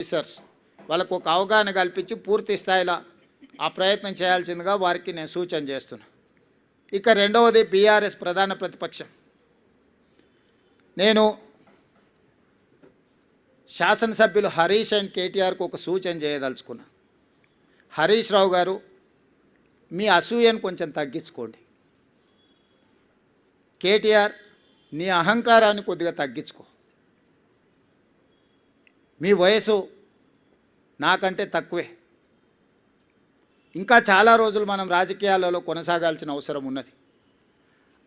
Officers వాళ్ళకు ఒక అవగాహన కల్పించి పూర్తి స్థాయిలో ఆ ప్రయత్నం చేయాల్సిందిగా వారికి నేను సూచన చేస్తున్నా. ఇక రెండవది బీఆర్ఎస్ ప్రధాన ప్రతిపక్షం. నేను శాసనసభ్యులు హరీష్ అండ్ కేటీఆర్కు ఒక సూచన చేయదలుచుకున్నా. హరీష్ రావు గారు, మీ అసూయను కొంచెం తగ్గించుకోండి. కేటీఆర్, నీ అహంకారాన్ని కొద్దిగా తగ్గించుకో. మీ వయసు నాకంటే తక్కువే. ఇంకా చాలా రోజులు మనం రాజకీయాలలో కొనసాగాల్సిన అవసరం ఉన్నది.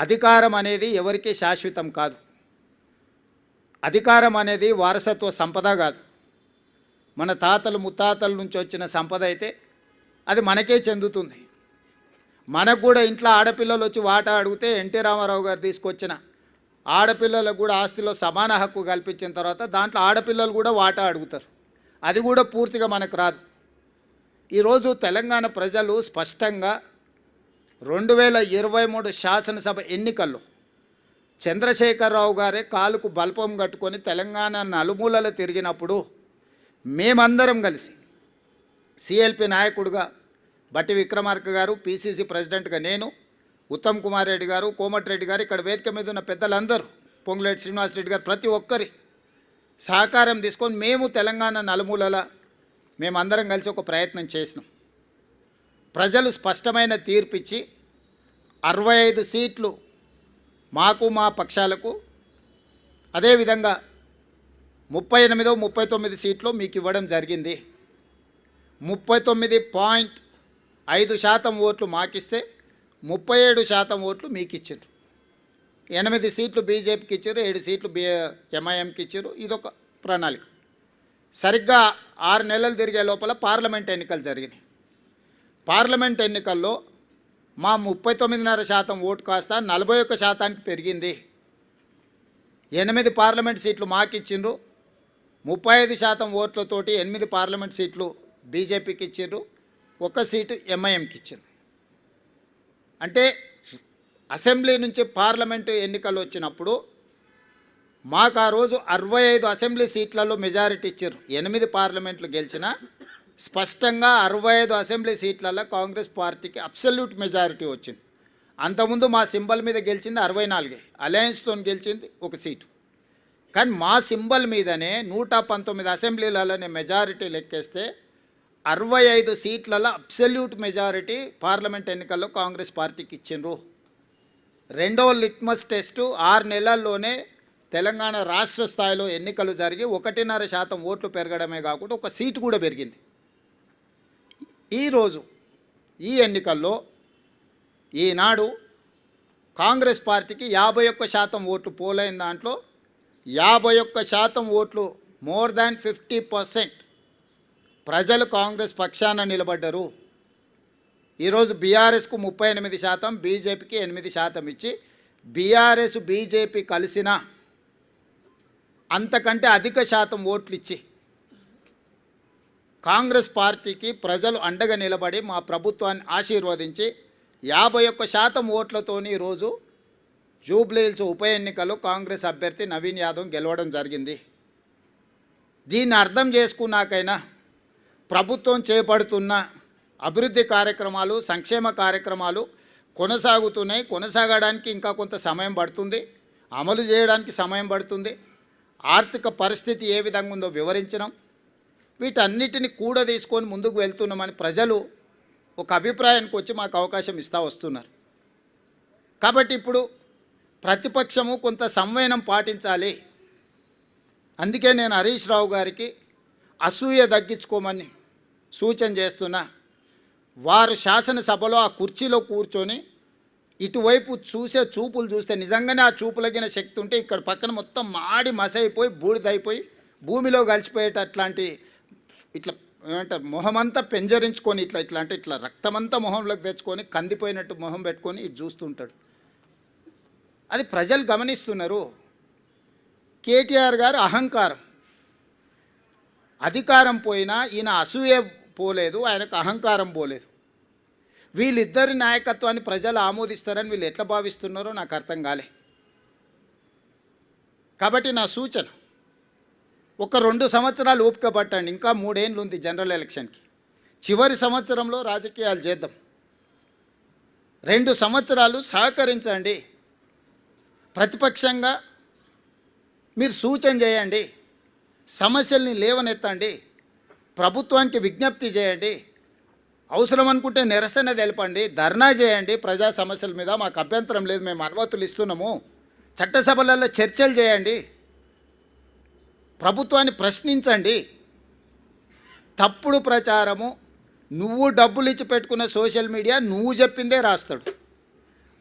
అధికారం అనేది ఎవరికీ శాశ్వతం కాదు. అధికారం అనేది వారసత్వ సంపద కాదు. మన తాతలు ముత్తాతల నుంచి వచ్చిన సంపద అయితే అది మనకే చెందుతుంది. మనకు కూడా ఇంట్లో ఆడపిల్లలు వచ్చి వాటా అడిగితే ఎన్టీ రామారావు గారు తీసుకొచ్చిన ఆడపిల్లలకు కూడా ఆస్తిలో సమాన హక్కు కల్పించిన తర్వాత దాంట్లో ఆడపిల్లలు కూడా వాటా అడుగుతారు. అది కూడా పూర్తిగా మనకు రాదు. ఈరోజు తెలంగాణ ప్రజలు స్పష్టంగా 2023 శాసనసభ ఎన్నికల్లో చంద్రశేఖరరావు గారే కాలుకు బల్పం కట్టుకొని తెలంగాణ నలుమూలలు తిరిగినప్పుడు మేమందరం కలిసి సిఎల్పి నాయకుడుగా బట్టి విక్రమార్క గారు, పిసిసి ప్రెసిడెంట్గా నేను, ఉత్తమ్ కుమార్ రెడ్డి గారు, కోమటిరెడ్డి గారు, ఇక్కడ వేదిక మీద ఉన్న పెద్దలందరూ, పొంగులేటి శ్రీనివాసరెడ్డి గారు, ప్రతి ఒక్కరి సహకారం తీసుకొని మేము తెలంగాణ నలుమూలల మేమందరం కలిసి ఒక ప్రయత్నం చేసినాం. ప్రజలు స్పష్టమైన తీర్పిచ్చి 65 సీట్లు మాకు మా పక్షాలకు, అదేవిధంగా 38-39 సీట్లు మీకు ఇవ్వడం జరిగింది. 39.5% ఓట్లు మాకిస్తే 37% ఓట్లు మీకు ఇచ్చారు. 8 సీట్లు బీజేపీకి ఇచ్చారు, 7 సీట్లు ఎంఐఎంకి ఇచ్చారు. ఇదొక ప్రణాళిక. సరిగ్గా 6 నెలలు తిరిగే లోపల పార్లమెంట్ ఎన్నికలు జరిగినాయి. పార్లమెంట్ ఎన్నికల్లో మా 39.5% ఓటు కాస్త 41%కి పెరిగింది. 8 పార్లమెంట్ సీట్లు మాకు ఇచ్చిండ్రు. 35% ఓట్లతోటి 8 పార్లమెంట్ సీట్లు బీజేపీకి ఇచ్చిండ్రు, 1 సీటు ఎంఐఎంకి ఇచ్చిండ్రు. అంటే అసెంబ్లీ నుంచి పార్లమెంటు ఎన్నికలు వచ్చినప్పుడు మాకు ఆ రోజు 65 అసెంబ్లీ సీట్లలో మెజారిటీ ఇచ్చారు. 8 పార్లమెంట్లు గెలిచినా స్పష్టంగా 65 అసెంబ్లీ సీట్లలో కాంగ్రెస్ పార్టీకి అబ్సల్యూట్ మెజారిటీ వచ్చింది. అంతకుముందు మా సింబల్ మీద గెలిచింది 64, అలయన్స్తో గెలిచింది 1 సీటు. కానీ మా సింబల్ మీదనే 119 అసెంబ్లీలలోనే మెజారిటీ లెక్కేస్తే 65 సీట్లలో అబ్సల్యూట్ మెజారిటీ పార్లమెంట్ ఎన్నికల్లో కాంగ్రెస్ పార్టీకి ఇచ్చిండ్రు. రెండవ లిట్మస్ టెస్టు 6 నెలల్లోనే తెలంగాణ రాష్ట్ర స్థాయిలో ఎన్నికలు జరిగి 1.5% ఓట్లు పెరగడమే కాకుండా 1 సీటు కూడా పెరిగింది. ఈరోజు ఈ ఎన్నికల్లో ఈనాడు కాంగ్రెస్ పార్టీకి 51% ఓట్లు పోలైన దాంట్లో 51% ఓట్లు, మోర్ దాన్ 50% ప్రజలు కాంగ్రెస్ పక్షాన నిలబడ్డరు. ఈరోజు బీఆర్ఎస్కు 38%, బీజేపీకి 8% ఇచ్చి బీఆర్ఎస్ బీజేపీ కలిసిన అంతకంటే అధిక శాతం ఓట్లు ఇచ్చి కాంగ్రెస్ పార్టీకి ప్రజలు అండగా నిలబడి మా ప్రభుత్వాన్ని ఆశీర్వదించి 51% ఓట్లతోని ఈరోజు జూబ్లీహిల్స్ ఉప ఎన్నికల్లో కాంగ్రెస్ అభ్యర్థి నవీన్ యాదవ్ గెలవడం జరిగింది. దీన్ని అర్థం చేసుకున్నాకైనా ప్రభుత్వం చేపడుతున్న అభివృద్ధి కార్యక్రమాలు, సంక్షేమ కార్యక్రమాలు కొనసాగుతున్నాయి. కొనసాగడానికి ఇంకా కొంత సమయం పడుతుంది, అమలు చేయడానికి సమయం పడుతుంది. ఆర్థిక పరిస్థితి ఏ విధంగా ఉందో వివరించడం, వీటన్నిటిని కూడా తీసుకొని ముందుకు వెళ్తున్నామని ప్రజలు ఒక అభిప్రాయానికి వచ్చి మాకు అవకాశం ఇస్తూ వస్తున్నారు. కాబట్టి ఇప్పుడు ప్రతిపక్షము కొంత సంవయనం పాటించాలి. అందుకే నేను హరీష్ రావు గారికి అసూయ తగ్గించుకోమని సూచన చేస్తున్నా. వారు శాసనసభలో ఆ కుర్చీలో కూర్చొని ఇటువైపు చూసే చూపులు చూస్తే నిజంగానే ఆ చూపులగిన శక్తి ఉంటే ఇక్కడ పక్కన మొత్తం మాడి మసైపోయి బూడిదైపోయి భూమిలో కలిసిపోయేటట్లాంటి ఇట్లా ఏమంటారు మొహమంతా పెంజరించుకొని ఇట్లా అంటే ఇట్లా రక్తమంతా మొహంలోకి తెచ్చుకొని కందిపోయినట్టు మొహం పెట్టుకొని ఇటు చూస్తుంటాడు. అది ప్రజలు గమనిస్తున్నారు. కేటీఆర్ గారు అహంకారం, అధికారం పోయినా ఈయన అసూయ పోలేదు, ఆయనకు అహంకారం పోలేదు. వీళ్ళిద్దరి నాయకత్వాన్ని ప్రజలు ఆమోదిస్తారని వీళ్ళు ఎట్లా భావిస్తున్నారో నాకు అర్థం కాలే. కాబట్టి నా సూచన, ఒక 2 సంవత్సరాలు ఓపిక పట్టండి, ఇంకా 3 ఏళ్ళు ఉంది జనరల్ ఎలక్షన్కి. చివరి సంవత్సరంలో రాజకీయాలు చేద్దాం. 2 సంవత్సరాలు సహకరించండి. ప్రతిపక్షంగా మీరు సూచన చేయండి, సమస్యల్ని లేవనెత్తండి, ప్రభుత్వానికి విజ్ఞప్తి చేయండి, అవసరం అనుకుంటే నిరసన తెలపండి, ధర్నా చేయండి. ప్రజా సమస్యల మీద మాకు అభ్యంతరం లేదు, మేము అనుమతులు ఇస్తున్నాము. చట్టసభలలో చర్చలు చేయండి, ప్రభుత్వాన్ని ప్రశ్నించండి. తప్పుడు ప్రచారము, నువ్వు డబ్బులు ఇచ్చి పెట్టుకున్న సోషల్ మీడియా నువ్వు చెప్పిందే రాస్తాడు.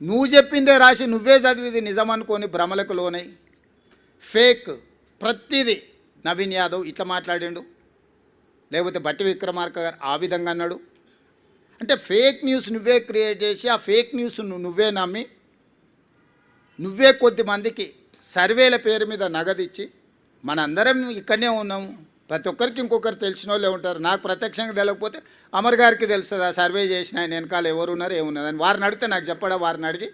నువ్వు చెప్పిందే రాసి నువ్వే చదివిది నిజం అనుకొని భ్రమలకు లోనై ఫేక్ ప్రతిదీ. నవీన్ యాదవ్ ఇట్లా మాట్లాడిండు, లేకపోతే బట్టి విక్రమార్క గారు ఆ విధంగా అన్నాడు. అంటే ఫేక్ న్యూస్ నువ్వే క్రియేట్ చేసి ఆ ఫేక్ న్యూస్ నువ్వే నమ్మి నువ్వే కొద్దిమందికి సర్వేల పేరు మీద నగదిచ్చి మనందరం ఇక్కడనే ఉన్నాము. ప్రతి ఒక్కరికి ఇంకొకరు తెలిసిన వాళ్ళే ఉంటారు. నాకు ప్రత్యక్షంగా తెలియకపోతే అమర్ గారికి తెలుస్తుంది, ఆ సర్వే చేసిన ఆయన వెనకాల ఎవరు ఉన్నారు ఏమున్నదని. వారిని అడిగితే నాకు చెప్పడా, వారిని అడిగి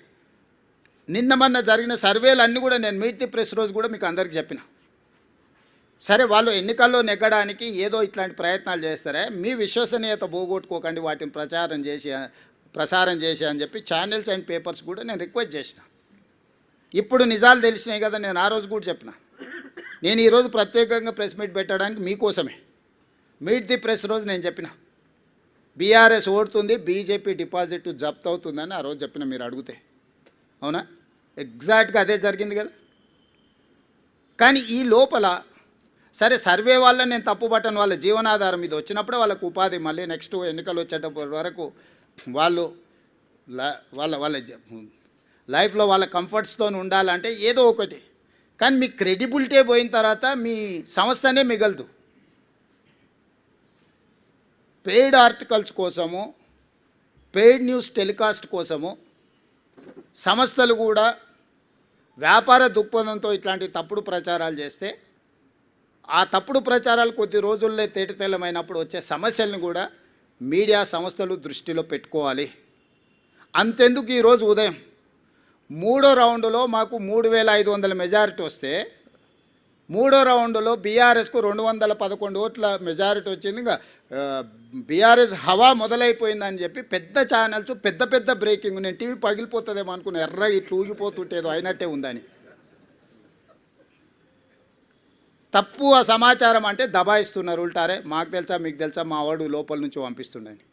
నిన్న మొన్న జరిగిన సర్వేలు అన్నీ కూడా నేను మీట్ ది ప్రెస్ రోజు కూడా మీకు అందరికీ చెప్పిన. సరే, వాళ్ళు ఎన్నికల్లో నెగ్గడానికి ఏదో ఇట్లాంటి ప్రయత్నాలు చేస్తారే, మీ విశ్వసనీయత పోగొట్టుకోకండి వాటిని ప్రసారం చేసి అని చెప్పి ఛానల్స్ అండ్ పేపర్స్ కూడా నేను రిక్వెస్ట్ చేసిన. ఇప్పుడు నిజాలు తెలిసినాయి కదా, నేను ఆ రోజు కూడా చెప్పిన. నేను ఈరోజు ప్రత్యేకంగా ప్రెస్ మీట్ పెట్టడానికి మీకోసమే మీట్ ది ప్రెస్ రోజు నేను చెప్పిన, బీఆర్ఎస్ ఓడుతుంది, బీజేపీ డిపాజిట్ జప్తు అవుతుందని ఆ రోజు చెప్పిన. మీరు అడిగితే అవునా, ఎగ్జాక్ట్గా అదే జరిగింది కదా. కానీ ఈ లోపల సరే సర్వే వల్ల నేను తప్పుపట్టను, వాళ్ళ జీవనాధారం ఇది వచ్చినప్పుడే వాళ్ళకు ఉపాధి, మళ్ళీ నెక్స్ట్ ఎన్నికలు వచ్చేటప్పటి వరకు వాళ్ళు వాళ్ళ లైఫ్లో వాళ్ళ కంఫర్ట్స్తో ఉండాలంటే ఏదో ఒకటి. కానీ మీ క్రెడిబిలిటీ పోయిన తర్వాత మీ సంస్థనే మిగలదు. పెయిడ్ ఆర్టికల్స్ కోసము, పెయిడ్ న్యూస్ టెలికాస్ట్ కోసము సంస్థలు కూడా వ్యాపార దృక్పథంతో ఇట్లాంటి తప్పుడు ప్రచారాలు చేస్తే ఆ తప్పుడు ప్రచారాలు కొద్ది రోజుల్లో తేటతెల్లమైనప్పుడు వచ్చే సమస్యలను కూడా మీడియా సంస్థలు దృష్టిలో పెట్టుకోవాలి. అంతెందుకు ఈరోజు ఉదయం 3వ రౌండ్లో మాకు 3500 మెజారిటీ వస్తే 3వ రౌండ్లో బీఆర్ఎస్కు 211 ఓట్ల మెజారిటీ వచ్చింది. ఇంకా బీఆర్ఎస్ హవా మొదలైపోయిందని చెప్పి పెద్ద ఛానల్స్ పెద్ద పెద్ద బ్రేకింగ్, నేను టీవీ పగిలిపోతుందేమో అనుకున్నా, ఎర్రగా ఇట్లా ఊగిపోతుంటేదో అయినట్టే ఉందని. తప్పు ఆ సమాచారం అంటే దబాయిస్తున్నారు ఉల్టారే, మాకు తెలుసా మీకు తెలుసా, మా వాడు లోపల నుంచి పంపిస్తుండని.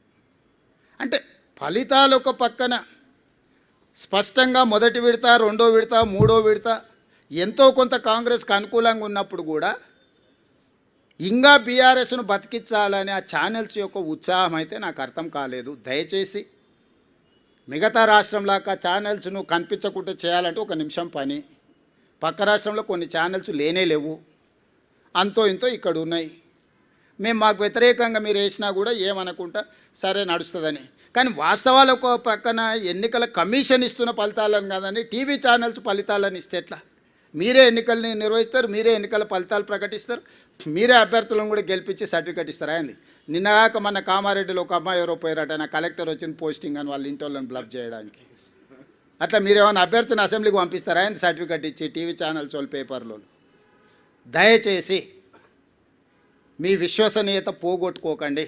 అంటే ఫలితాలు ఒక పక్కన స్పష్టంగా మొదటి విడత, 2వ విడత, 3వ విడత ఎంతో కొంత కాంగ్రెస్కి అనుకూలంగా ఉన్నప్పుడు కూడా ఇంకా బీఆర్ఎస్ను బతికించాలని ఆ ఛానల్స్ యొక్క ఉత్సాహం అయితే నాకు అర్థం కాలేదు. దయచేసి మిగతా రాష్ట్రంలాగా ఛానల్స్ను కనిపించకుండా చేయాలంటే ఒక నిమిషం పని. పక్క రాష్ట్రంలో కొన్ని ఛానల్స్ లేనే లేవు, అంతో ఇంతో ఇక్కడ ఉన్నాయి. మేము మాకు వ్యతిరేకంగా మీరు వేసినా కూడా ఏమనుకుంటా సరే నడుస్తుందని. కానీ వాస్తవాలు ఒక పక్కన ఎన్నికల కమిషన్ ఇస్తున్న ఫలితాలను కాదని టీవీ ఛానల్స్ ఫలితాలను ఇస్తే ఎట్లా? మీరే ఎన్నికల్ని నిర్వహిస్తారు, మీరే ఎన్నికల ఫలితాలు ప్రకటిస్తారు, మీరే అభ్యర్థులను కూడా గెలిపించి సర్టిఫికేట్ ఇస్తారా అండి? నిన్నగాక మన కామారెడ్డిలో ఒక అమ్మాయి ఎవరో పోయారట, నా కలెక్టర్ వచ్చింది పోస్టింగ్ అని వాళ్ళ ఇంటి వాళ్ళని బ్లఫ్ చేయడానికి. అట్లా మీరేమైనా అభ్యర్థిని అసెంబ్లీకి పంపిస్తారా అండి సర్టిఫికేట్ ఇచ్చి టీవీ ఛానల్స్ వాళ్ళు పేపర్లో? దయచేసి మీ విశ్వసనీయత పోగొట్టుకోకండి.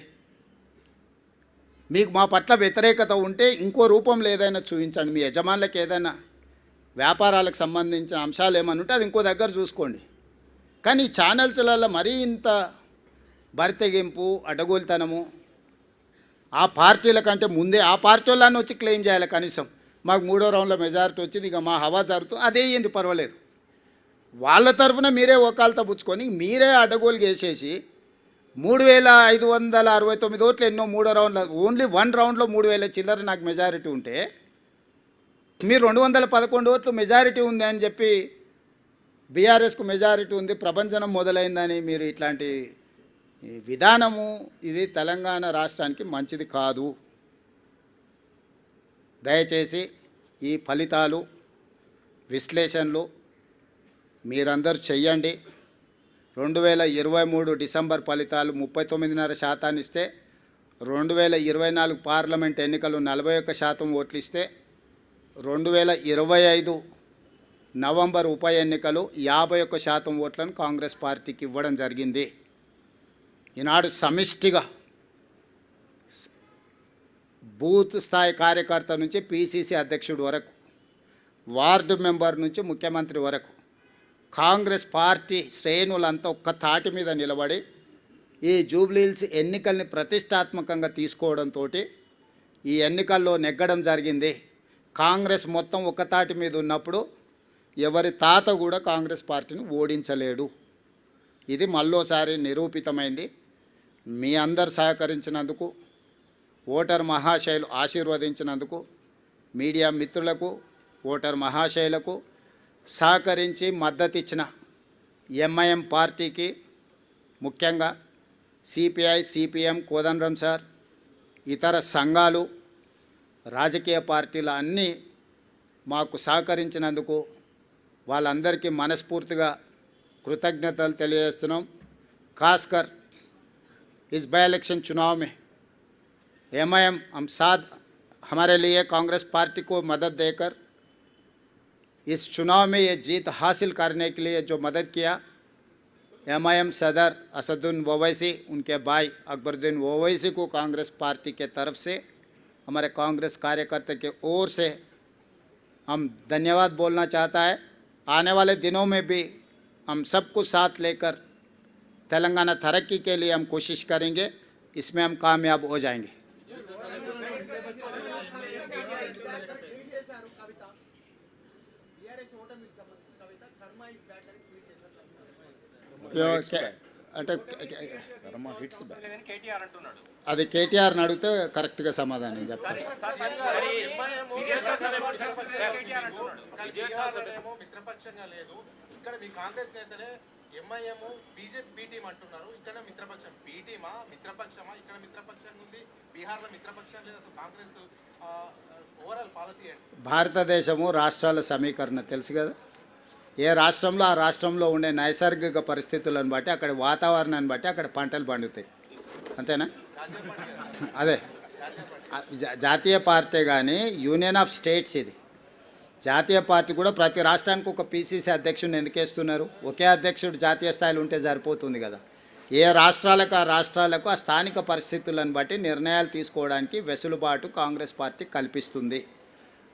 మీకు మా పట్ల వ్యతిరేకత ఉంటే ఇంకో రూపంలో ఏదైనా చూపించండి. మీ యజమానులకు ఏదైనా వ్యాపారాలకు సంబంధించిన అంశాలు ఏమైనా ఉంటే అది ఇంకో దగ్గర చూసుకోండి. కానీ ఈ ఛానల్స్లలో మరీ ఇంత బరితెగింపు, అడ్డగోలుతనము, ఆ పార్టీల కంటే ముందే ఆ పార్టీ వాళ్ళని వచ్చి క్లెయిమ్ చేయాలి. కనీసం మాకు 3వ రౌండ్లో మెజారిటీ వచ్చింది, ఇక మా హవా జరుగుతుంది, అదే ఏంటి పర్వాలేదు. వాళ్ళ తరఫున మీరే ఒకాలతో పుచ్చుకొని మీరే అడ్డగోలు చేసేసి 3569 ఓట్లు ఎన్నో 3వ రౌండ్లో, ఓన్లీ 1 రౌండ్లో 3000 చిల్లర నాకు మెజారిటీ ఉంటే మీరు 211 ఓట్లు మెజారిటీ ఉంది అని చెప్పి బీఆర్ఎస్కు మెజారిటీ ఉంది, ప్రభంజనం మొదలైందని మీరు ఇట్లాంటి విధానము ఇది తెలంగాణ రాష్ట్రానికి మంచిది కాదు. దయచేసి ఈ ఫలితాలు విశ్లేషణలు మీరందరూ చెయ్యండి. 2023 డిసెంబర్ ఫలితాలు 39.5% ఇస్తే 2024 పార్లమెంట్ ఎన్నికలు 41% ఓట్లు ఇస్తే 2025 నవంబర్ ఉప ఎన్నికలు 51% ఓట్లను కాంగ్రెస్ పార్టీకి ఇవ్వడం జరిగింది. ఈనాడు సమిష్టిగా బూత్ స్థాయి కార్యకర్త నుంచి పిసిసి అధ్యక్షుడు వరకు, వార్డు మెంబర్ నుంచి ముఖ్యమంత్రి వరకు కాంగ్రెస్ పార్టీ శ్రేణులంతా ఒక్క తాటి మీద నిలబడి ఈ జూబ్లీహిల్స్ ఎన్నికల్ని ప్రతిష్టాత్మకంగా తీసుకోవడంతో ఈ ఎన్నికల్లో నెగ్గడం జరిగింది. కాంగ్రెస్ మొత్తం ఒక్క తాటి మీద ఉన్నప్పుడు ఎవరి తాత కూడా కాంగ్రెస్ పార్టీని ఓడించలేడు. ఇది మళ్ళోసారి నిరూపితమైంది. మీ అందరు సహకరించినందుకు, ఓటర్ మహాశయులు ఆశీర్వదించినందుకు, మీడియా మిత్రులకు, ఓటర్ మహాశయులకు సహకరించి మద్దతు ఇచ్చిన ఎంఐఎం పార్టీకి, ముఖ్యంగా సిపిఐ, సిపిఎం, కోదండరాం సార్, ఇతర సంఘాలు, రాజకీయ పార్టీలు అన్నీ మాకు సహకరించినందుకు వాళ్ళందరికీ మనస్ఫూర్తిగా कृतज्ञतలు తెలియజేస్తున్నాం. खासकर इस बाई इलेक्शन चुनाव में एमआईएम हम साथ हमारे लिए कांग्रेस पार्टी को मदद देकर इस चुनाव में ये जीत हासिल करने के लिए जो मदद किया, एमआईएम सदर असदुद्दीन ओवैसी, उनके भाई अकबरुद्दीन ओवैसी को कांग्रेस पार्टी के तरफ से, हमारे कांग्रेस कार्यकर्ता के ओर से हम धन्यवाद बोलना चाहता है. आने वाले दिनों में भी हम सबको साथ लेकर तेलंगाना तरक्की के लिए हम कोशिश करेंगे. इसमें हम कामयाब हो जाएंगे. అంటే అది కేటీఆర్ని అడిగితే కరెక్ట్గా సమాధానం చెప్తారు. మిత్రపక్షంగా లేదు ఇక్కడ మీ కాంగ్రెస్ నేతలే ఎంఐఎం బీజేపీ బి టీం అంటున్నారు. ఇక్కడ మిత్రపక్షం బి టీమా మిత్రపక్షమా? ఇక్కడ మిత్రపక్షంగా ఉంది, బీహార్లో మిత్రపక్షం లేదు. అసలు కాంగ్రెస్ ఓవరాల్ పాలసీ ఏంటి? భారతదేశము రాష్ట్రాల సమీకరణ తెలుసు కదా. ఏ రాష్ట్రంలో ఆ రాష్ట్రంలో ఉండే నైసర్గిక పరిస్థితులను బట్టి, అక్కడ వాతావరణాన్ని బట్టి అక్కడ పంటలు పండుతాయి. అంతేనా? అదే జాతీయ పార్టీ కానీ యూనియన్ ఆఫ్ స్టేట్స్ ఇది. జాతీయ పార్టీ కూడా ప్రతి రాష్ట్రానికి ఒక పిసిసి అధ్యక్షుడిని ఎందుకు వేస్తున్నారు? ఒకే అధ్యక్షుడు జాతీయ స్థాయిలో ఉంటే సరిపోతుంది కదా. ఏ రాష్ట్రాలకు ఆ రాష్ట్రాలకు ఆ స్థానిక పరిస్థితులను బట్టి నిర్ణయాలు తీసుకోవడానికి వెసులుబాటు కాంగ్రెస్ పార్టీ కల్పిస్తుంది.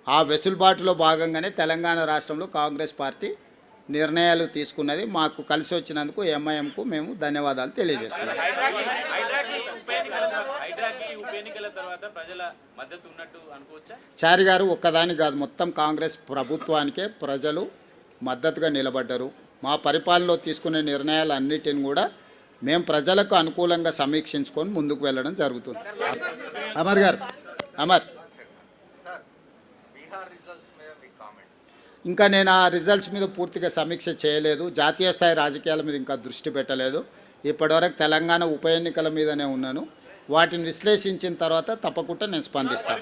ఆ వెసులుబాటులో భాగంగానే తెలంగాణ రాష్ట్రంలో కాంగ్రెస్ పార్టీ నిర్ణయాలు తీసుకున్నది. మాకు కలిసి వచ్చినందుకు ఎంఐఎంకు మేము ధన్యవాదాలు తెలియజేస్తున్నాం. చారి గారు ఒక్కదాని కాదు, మొత్తం కాంగ్రెస్ ప్రభుత్వానికే ప్రజలు మద్దతుగా నిలబడ్డారు. మా పరిపాలనలో తీసుకునే నిర్ణయాలన్నిటిని కూడా మేము ప్రజలకు అనుకూలంగా సమీక్షించుకొని ముందుకు వెళ్ళడం జరుగుతుంది. అమర్ గారు, అమర్, ఇంకా నేను ఆ రిజల్ట్స్ మీద పూర్తిగా సమీక్ష చేయలేదు. జాతీయ స్థాయి రాజకీయాల మీద ఇంకా దృష్టి పెట్టలేదు. ఇప్పటివరకు తెలంగాణ ఉప ఎన్నికల మీదనే ఉన్నాను. వాటిని విశ్లేషించిన తర్వాత తప్పకుండా నేను స్పందిస్తాను.